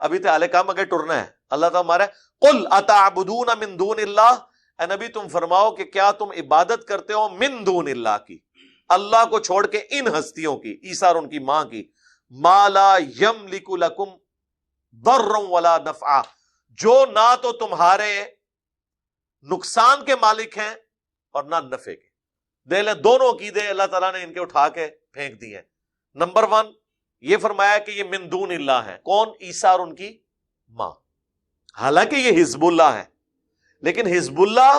ابھی تو اہل کام اگے ٹرنا ہے. اللہ تعالیٰ ہمارا قل اتعبدون من دون اللہ، اے نبی تم فرماؤ کہ کیا تم عبادت کرتے ہو من دون اللہ کی، اللہ کو چھوڑ کے ان ہستیوں کی، عیسیٰ اور ان کی ماں کی، ما لا یملک لکم ضرا ولا نفعا، جو نہ تو تمہارے نقصان کے مالک ہیں اور نہ نفع کے. دے دونوں عقیدے اللہ تعالیٰ نے ان کے اٹھا کے پھینک دیے ہیں. نمبر 1 یہ فرمایا کہ یہ من دون اللہ ہے. کون؟ عیسیٰ اور ان کی ماں. حالانکہ یہ حزب اللہ ہے، لیکن حزب اللہ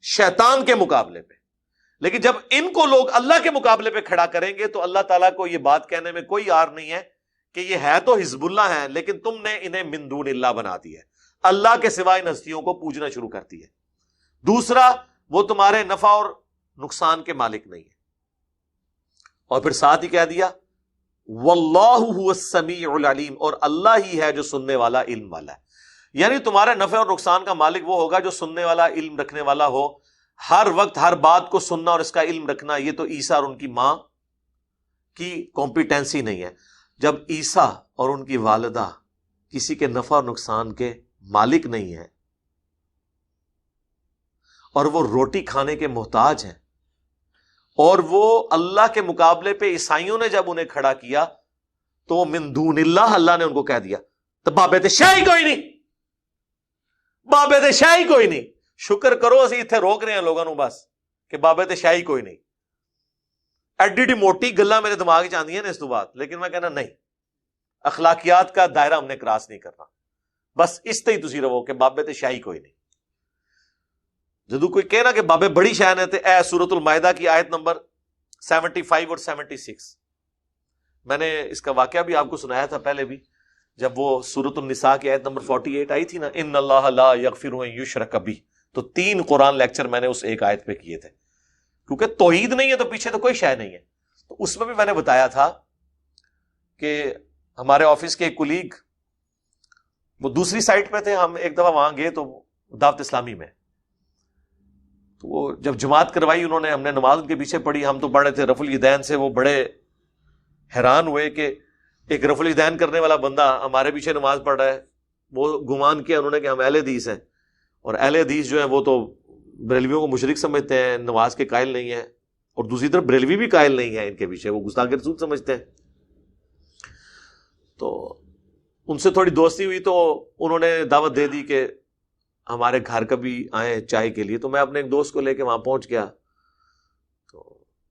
شیطان کے مقابلے پہ. لیکن جب ان کو لوگ اللہ کے مقابلے پہ کھڑا کریں گے تو اللہ تعالیٰ کو یہ بات کہنے میں کوئی عار نہیں ہے کہ یہ ہے تو حزب اللہ ہے، لیکن تم نے انہیں من دون اللہ بنا دیا ہے، اللہ کے سوائے ان ہستیوں کو پوجنا شروع کر دیا. دوسرا، وہ تمہارے نفع اور نقصان کے مالک نہیں ہے. اور پھر ساتھ ہی کہہ دیا واللہ هو السمیع العلیم، اور اللہ ہی ہے جو سننے والا، علم والا ہے. یعنی تمہارے نفع اور نقصان کا مالک وہ ہوگا جو سننے والا، علم رکھنے والا ہو. ہر وقت ہر بات کو سننا اور اس کا علم رکھنا یہ تو عیسیٰ اور ان کی ماں کی کمپیٹنسی نہیں ہے. جب عیسیٰ اور ان کی والدہ کسی کے نفع اور نقصان کے مالک نہیں ہیں اور وہ روٹی کھانے کے محتاج ہیں، اور وہ اللہ کے مقابلے پہ عیسائیوں نے جب انہیں کھڑا کیا تو وہ من دون اللہ، اللہ نے ان کو کہہ دیا تو بابے شاہی کوئی نہیں، بابے شاہی کوئی نہیں. شکر کرو اسی اتنے روک رہے ہیں لوگوں نو بس کہ بابے شاہی کوئی نہیں. ایڈی ڈی موٹی گلاں میرے دماغ چ آندیاں نے اس تو بعد، لیکن میں کہنا نہیں، اخلاقیات کا دائرہ ہم نے کراس نہیں کرنا. بس اس تے ہی تسی رہو کہ بابے تے شاہی کوئی نہیں. جدو کوئی کہنا کہ بابے بڑی شان ہے تے اے سورۃ المائدہ کی آیت نمبر 75 اور 76، میں نے اس کا واقعہ بھی آپ کو سنایا تھا پہلے بھی، جب وہ سورۃ النساء کی آیت نمبر 48 آئی تھی نا، ان اللہ لا یغفر ان یشرک بہ، تو 3 قرآن لیکچر میں نے اس ایک آیت پہ کیے تھے. کیونکہ توحید نہیں ہے تو پیچھے تو کوئی شے نہیں ہے. تو اس میں بھی میں نے بتایا تھا کہ ہمارے آفس کے ایک کولیگ وہ دوسری سائٹ پہ تھے، ہم ایک دفعہ وہاں گئے تو دعوت اسلامی میں، تو وہ جب جماعت کروائی انہوں نے، ہم نے نماز ان کے پیچھے پڑھی، ہم تو پڑھ رہے تھے رفع الیدین سے. وہ بڑے حیران ہوئے کہ ایک رفع الیدین کرنے والا بندہ ہمارے پیچھے نماز پڑھ رہا ہے. وہ گمان کیا انہوں نے کہ ہم اہل حدیث ہیں، اور اہل حدیث جو ہیں وہ تو بریلویوں کو مشرک سمجھتے ہیں، نماز کے قائل نہیں ہیں، اور دوسری طرف بریلوی بھی قائل نہیں ہے ان کے پیچھے، وہ گستاخ رسول سمجھتے ہیں. تو ان سے تھوڑی دوستی ہوئی تو انہوں نے دعوت دے دی کہ ہمارے گھر کبھی آئیں چائے کے لیے. تو میں اپنے ایک دوست کو لے کے وہاں پہنچ گیا. تو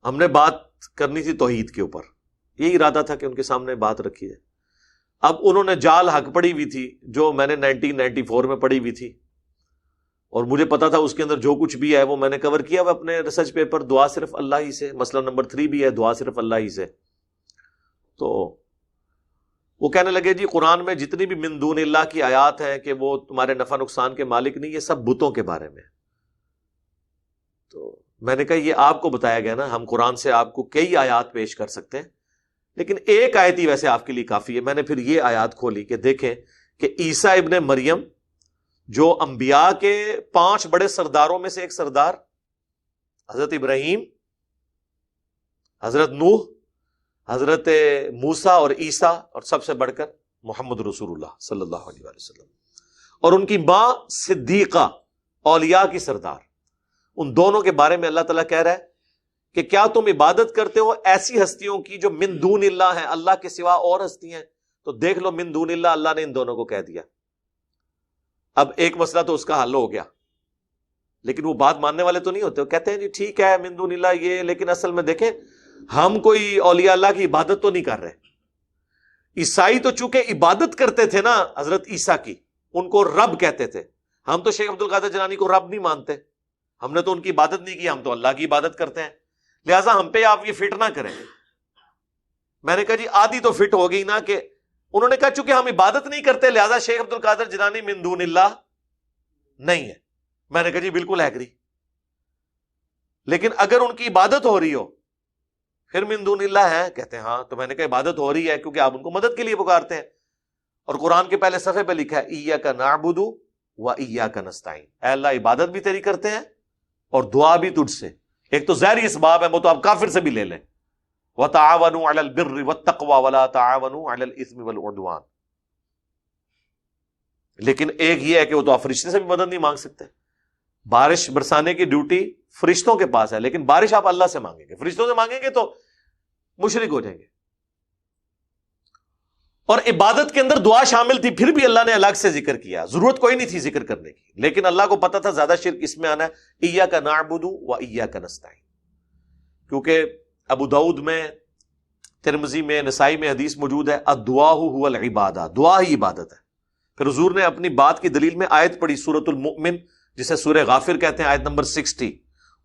ہم نے بات کرنی تھی توحید کے اوپر، یہی ارادہ تھا کہ ان کے سامنے بات رکھی ہے. اب انہوں نے جال حق پڑھی ہوئی تھی جو میں نے 1994 میں پڑھی ہوئی تھی، اور مجھے پتا تھا اس کے اندر جو کچھ بھی ہے وہ میں نے کور کیا ہوا اپنے ریسرچ پیپر، دعا صرف اللہ ہی سے. مسئلہ نمبر 3 بھی ہے، دعا صرف اللہ ہی سے. تو وہ کہنے لگے جی قرآن میں جتنی بھی من دون اللہ کی آیات ہیں کہ وہ تمہارے نفع نقصان کے مالک نہیں، یہ سب بتوں کے بارے میں. تو میں نے کہا یہ آپ کو بتایا گیا نا، ہم قرآن سے آپ کو کئی آیات پیش کر سکتے ہیں، لیکن ایک آیت ہی ویسے آپ کے لیے کافی ہے. میں نے پھر یہ آیات کھولی کہ دیکھیں کہ عیسیٰ ابن مریم جو انبیاء کے 5 بڑے سرداروں میں سے ایک سردار، حضرت ابراہیم، حضرت نوح، حضرت موسیٰ اور عیسیٰ، اور سب سے بڑھ کر محمد رسول اللہ صلی اللہ علیہ وسلم، اور ان کی ماں صدیقہ، اولیاء کی سردار، ان دونوں کے بارے میں اللہ تعالیٰ کہہ رہا ہے کہ کیا تم عبادت کرتے ہو ایسی ہستیوں کی جو من دون اللہ ہیں، اللہ کے سوا اور ہستی ہیں. تو دیکھ لو من دون اللہ، اللہ نے ان دونوں کو کہہ دیا. اب ایک مسئلہ تو اس کا حل ہو گیا، لیکن وہ بات ماننے والے تو نہیں ہوتے، وہ کہتے ہیں جی ٹھیک ہے من دون اللہ یہ، لیکن اصل میں دیکھیں ہم کوئی اولیاء اللہ کی عبادت تو نہیں کر رہے. عیسائی تو چونکہ عبادت کرتے تھے نا حضرت عیسیٰ کی، ان کو رب کہتے تھے. ہم تو شیخ عبد القادر جیلانی کو رب نہیں مانتے، ہم نے تو ان کی عبادت نہیں کی، ہم تو اللہ کی عبادت کرتے ہیں. لہٰذا ہم پہ آپ یہ فٹ نہ کریں. میں نے کہا جی آدھی تو فٹ ہو گئی نا، کہ انہوں نے کہا چونکہ ہم عبادت نہیں کرتے لہٰذا شیخ عبد القادر جیلانی من دون اللہ نہیں ہے. میں نے کہا جی بالکل ایگری، لیکن اگر ان کی عبادت ہو رہی ہو پھر من دون اللہ ہے؟ کہتے ہیں ہاں. تو میں نے کہا عبادت ہو رہی ہے کیونکہ آپ ان کو مدد کے لیے پکارتے ہیں، اور قرآن کے پہلے صفحے پہ لکھا ہے ایاک نعبد و ایاک نستعین، اے اللہ عبادت بھی تیری کرتے ہیں اور دعا بھی تجھ سے. ایک تو ظاہری اسباب ہے، وہ تو آپ کافر سے بھی لے لیں، وَتَعَاوَنُوا عَلَى الْبِرِّ وَالتَّقْوَى وَلَا تَعَاوَنُوا عَلَى الْإِثْمِ وَالْعُدْوَانِ. لیکن ایک یہ ہے کہ وہ تو آپ فرشتے سے بھی مدد نہیں مانگ سکتے. بارش برسانے کی ڈیوٹی فرشتوں کے پاس ہے، لیکن بارش آپ اللہ سے مانگیں گے. فرشتوں سے مانگیں گے تو مشرک ہو جائیں گے. اور عبادت کے اندر دعا شامل تھی، پھر بھی اللہ نے الگ سے ذکر کیا. ضرورت کوئی نہیں تھی ذکر کرنے کی، لیکن اللہ کو پتا تھا زیادہ شرک اس میں آنا ہے. ایاک نعبد و ایاک نستعین، کیونکہ ابو داؤد میں، ترمذی میں، نسائی میں حدیث موجود ہے الدعاء هو العبادہ، دعا ہی عبادت ہے. پھر حضور نے اپنی بات کی دلیل میں آیت پڑھی سورۃ المؤمن، جسے سورہ غافر کہتے ہیں، آیت نمبر 60،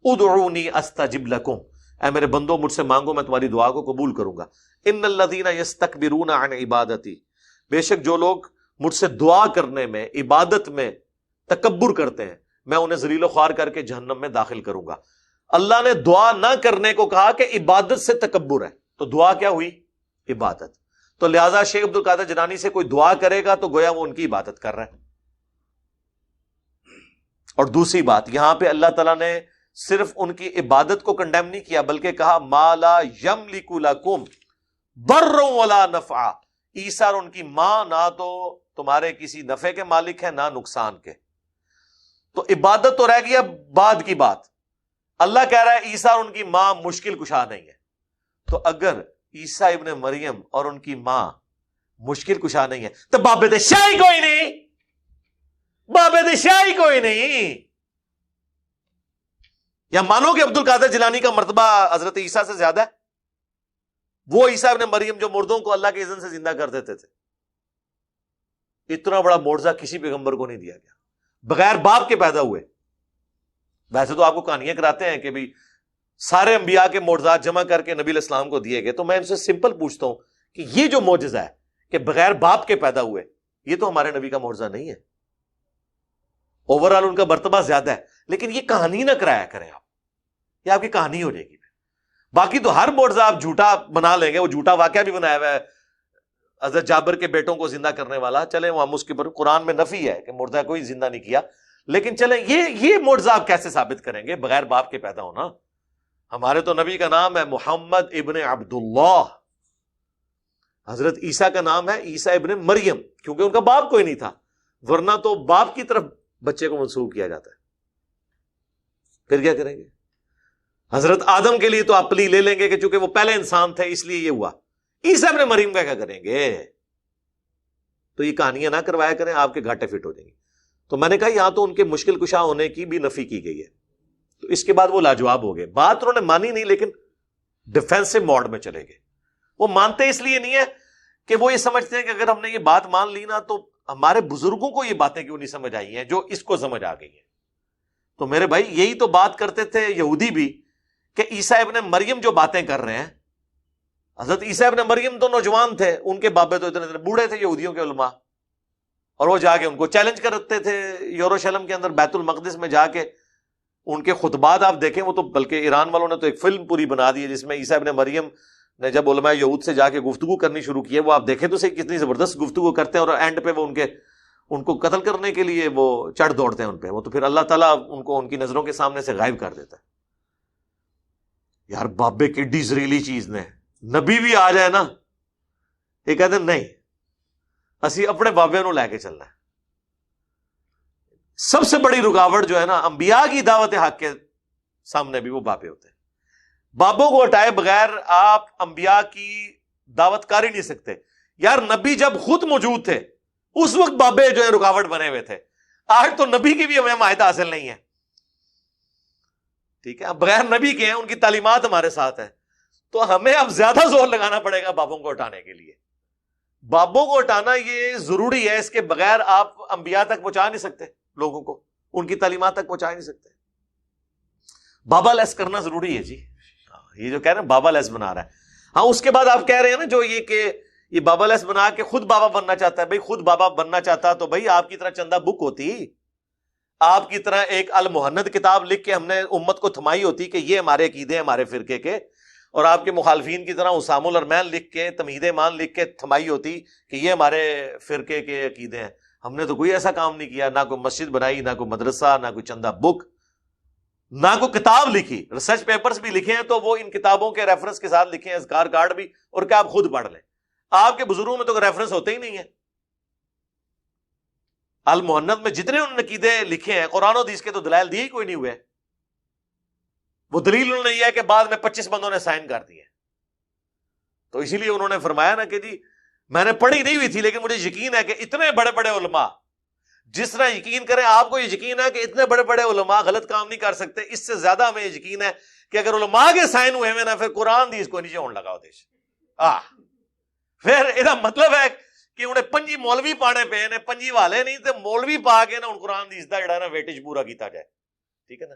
ادعونی استجب لکم، اے میرے بندو مجھ سے مانگو میں تمہاری دعا کو قبول کروں گا. ان الذین یستکبرون عن عبادتی، بے شک جو لوگ مجھ سے دعا کرنے میں، عبادت میں تکبر کرتے ہیں، میں انہیں ذلیل و خوار کر کے جہنم میں داخل کروں گا. اللہ نے دعا نہ کرنے کو کہا کہ عبادت سے تکبر ہے، تو دعا کیا ہوئی؟ عبادت. تو لہذا شیخ عبد القادر جیلانی سے کوئی دعا کرے گا تو گویا وہ ان کی عبادت کر رہا ہے. اور دوسری بات، یہاں پہ اللہ تعالیٰ نے صرف ان کی عبادت کو کنڈیم نہیں کیا، بلکہ کہا ما لا یملک لکم ضرا ولا نفعا. عیسیٰ اور ان کی ماں نہ تو تمہارے کسی نفع کے مالک ہیں نہ نقصان کے. تو عبادت تو رہ گیا بعد کی بات. اللہ کہہ رہا ہے عیسیٰ اور ان کی ماں مشکل کشا نہیں ہے. تو اگر عیسیٰ ابن مریم اور ان کی ماں مشکل کشا نہیں ہے تو بابے شاہی کوئی نہیں، بابے شاہی کوئی نہیں. یا مانو کہ عبد القادر جیلانی کا مرتبہ حضرت عیسیٰ سے زیادہ ہے؟ وہ عیسیٰ ابن مریم جو مردوں کو اللہ کے اذن سے زندہ کر دیتے تھے، اتنا بڑا معجزہ کسی پیغمبر کو نہیں دیا گیا، بغیر باپ کے پیدا ہوئے. ویسے تو آپ کو کہانیاں کراتے ہیں کہ بھی سارے انبیاء کے معجزات جمع کر کے نبی علیہ السلام کو دیے گئے. تو میں ان سے سمپل پوچھتا ہوں کہ یہ جو معجزہ ہے کہ بغیر باپ کے پیدا ہوئے، یہ تو ہمارے نبی کا معجزہ نہیں ہے. اوورال ان کا مرتبہ زیادہ ہے، لیکن یہ کہانی نہ کرایا کریں آپ، یہ آپ کی کہانی ہو جائے گی. باقی تو ہر معجزہ آپ جھوٹا بنا لیں گے. وہ جھوٹا واقعہ بھی بنایا ہوا ہے حضرت جابر کے بیٹوں کو زندہ کرنے والا، چلیں وہاں اس کے اوپر قرآن میں نفی ہے کہ مردہ کوئی زندہ نہیں کیا، لیکن چلیں یہ معجزہ آپ کیسے ثابت کریں گے بغیر باپ کے پیدا ہونا؟ ہمارے تو نبی کا نام ہے محمد ابن عبداللہ، حضرت عیسیٰ کا نام ہے عیسیٰ ابن مریم، کیونکہ ان کا باپ کوئی نہیں تھا، ورنہ تو باپ کی طرف بچے کو منسوب کیا جاتا ہے. پھر کیا کریں گے؟ حضرت آدم کے لیے تو آپ پلی لے لیں گے کہ چونکہ وہ پہلے انسان تھے اس لیے یہ ہوا. عیسیٰ ابن مریم کا کیا کریں گے؟ تو یہ کہانیاں نہ کروایا کریں، آپ کے گھاٹے فٹ ہو جائیں گے. تو میں نے کہا یہاں تو ان کے مشکل کشا ہونے کی بھی نفی کی گئی ہے. تو اس کے بعد وہ لاجواب ہو گئے. بات انہوں نے مانی نہیں، لیکن ڈیفینسو موڈ میں چلے گئے. وہ مانتے اس لیے نہیں ہے کہ وہ یہ سمجھتے ہیں کہ اگر ہم نے یہ بات مان لی نا تو ہمارے بزرگوں کو یہ باتیں کیوں نہیں سمجھ آئی ہیں جو اس کو سمجھ آ گئی ہیں. تو میرے بھائی یہی تو بات کرتے تھے یہودی بھی کہ عیسیٰ ابن مریم جو باتیں کر رہے ہیں، حضرت عیسیٰ ابن مریم تو نوجوان تھے، ان کے بابے تو اتنے بوڑھے تھے یہودیوں کے علماء، اور وہ جا کے ان کو چیلنج کرتے تھے یروشلم کے اندر بیت المقدس میں جا کے. ان کے خطبات آپ دیکھیں، وہ تو بلکہ ایران والوں نے تو ایک فلم پوری بنا دی ہے جس میں عیسیٰ ابن مریم نے جب علماء یہود سے جا کے گفتگو کرنی شروع کی ہے، وہ آپ دیکھیں تو صحیح کتنی زبردست گفتگو کرتے ہیں، اور اینڈ پہ وہ ان کو قتل کرنے کے لیے وہ چڑھ دوڑتے ہیں ان پہ. وہ تو پھر اللہ تعالیٰ ان کو ان کی نظروں کے سامنے سے غائب کر دیتا ہے. یار بابے کیڈی زریلی چیز نے، نبی بھی آ جائے نا یہ کہتے ہیں نہیں اسی اپنے بابے نو لے کے چلنا ہے. سب سے بڑی رکاوٹ جو ہے نا انبیاء کی دعوت حق کے سامنے بھی وہ بابے ہوتے ہیں. بابوں کو ہٹائے بغیر آپ انبیاء کی دعوت کر ہی نہیں سکتے. یار نبی جب خود موجود تھے اس وقت بابے جو ہے رکاوٹ بنے ہوئے تھے. آج تو نبی کی بھی ہمیں حمایت حاصل نہیں ہے، ٹھیک ہے، بغیر نبی کے ہیں، ان کی تعلیمات ہمارے ساتھ ہیں، تو ہمیں اب زیادہ زور لگانا پڑے گا بابوں کو ہٹانے کے لیے. بابوں کو ہٹانا یہ ضروری ہے، اس کے بغیر آپ انبیاء تک پہنچا نہیں سکتے، لوگوں کو ان کی تعلیمات تک پہنچا نہیں سکتے. بابا لیس کرنا ضروری ہے جی. یہ جو کہہ رہے ہیں بابا لیس بنا رہا ہے. ہاں اس کے بعد آپ کہہ رہے ہیں نا جو یہ کہ یہ بابا لیس بنا کے خود بابا بننا چاہتا ہے. بھائی خود بابا بننا چاہتا تو بھائی آپ کی طرح چندہ بک ہوتی، آپ کی طرح ایک المحند کتاب لکھ کے ہم نے امت کو تھمائی ہوتی کہ یہ ہمارے عقیدے ہیں ہمارے فرقے کے، اور آپ کے مخالفین کی طرح اسام الارمین لکھ کے تمہید ایمان لکھ کے تھمائی ہوتی کہ یہ ہمارے فرقے کے عقیدے ہیں. ہم نے تو کوئی ایسا کام نہیں کیا، نہ کوئی مسجد بنائی، نہ کوئی مدرسہ، نہ کوئی چندہ بک، نہ کوئی کتاب لکھی. ریسرچ پیپرز بھی لکھے ہیں تو وہ ان کتابوں کے ریفرنس کے ساتھ لکھے ہیں، اذکار کارڈ بھی، اور کیا آپ خود پڑھ لیں. آپ کے بزرگوں میں تو ریفرنس ہوتے ہی نہیں ہے. المہند میں جتنے انہوں نے عقیدے لکھے ہیں قرآن و حدیث کے تو دلائل دی ہی کوئی نہیں ہوئے. وہ دلیل انہوں نے یہ ہے کہ بعد میں 25 بندوں نے سائن کر دیے. تو اسی لیے انہوں نے فرمایا نا کہ جی میں نے پڑھی نہیں ہوئی تھی لیکن مجھے یقین ہے کہ اتنے بڑے بڑے علماء جس طرح یقین کریں آپ کو یہ یقین ہے کہ اتنے بڑے بڑے علماء غلط کام نہیں کر سکتے, اس سے زیادہ ہمیں یقین ہے کہ اگر علماء کے سائن ہوئے میں نا پھر قرآن دی اس کو نیچے ہونے لگا ہوتے پھر یہ مطلب ہے کہ انہیں پنجی مولوی پانے پے نے, پنجی والے نہیں تے مولوی پا کے نا قرآن دی اس دا جڑا نا ویٹیج پورا کیتا جائے. ٹھیک ہے نا,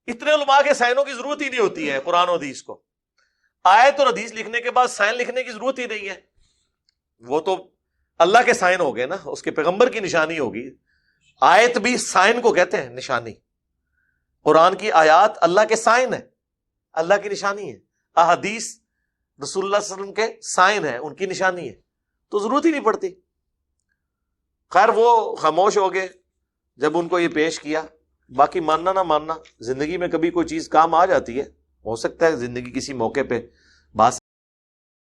اتنے علماء کے سائنوں کی ضرورت ہی نہیں ہوتی ہے قرآن و حدیث کو. آیت اور حدیث لکھنے کے بعد سائن لکھنے کی ضرورت ہی نہیں ہے, وہ تو اللہ کے سائن ہو گئے نا, اس کے پیغمبر کی نشانی ہوگی. آیت بھی سائن کو کہتے ہیں, نشانی. قرآن کی آیات اللہ کے سائن ہے, اللہ کی نشانی ہے. احادیث رسول اللہ صلی اللہ علیہ وسلم کے سائن ہے, ان کی نشانی ہے, تو ضرورت ہی نہیں پڑتی. خیر وہ خاموش ہو گئے جب ان کو یہ پیش کیا. باقی ماننا نہ ماننا, زندگی میں کبھی کوئی چیز کام آ جاتی ہے, ہو سکتا ہے زندگی کسی موقع پہ بات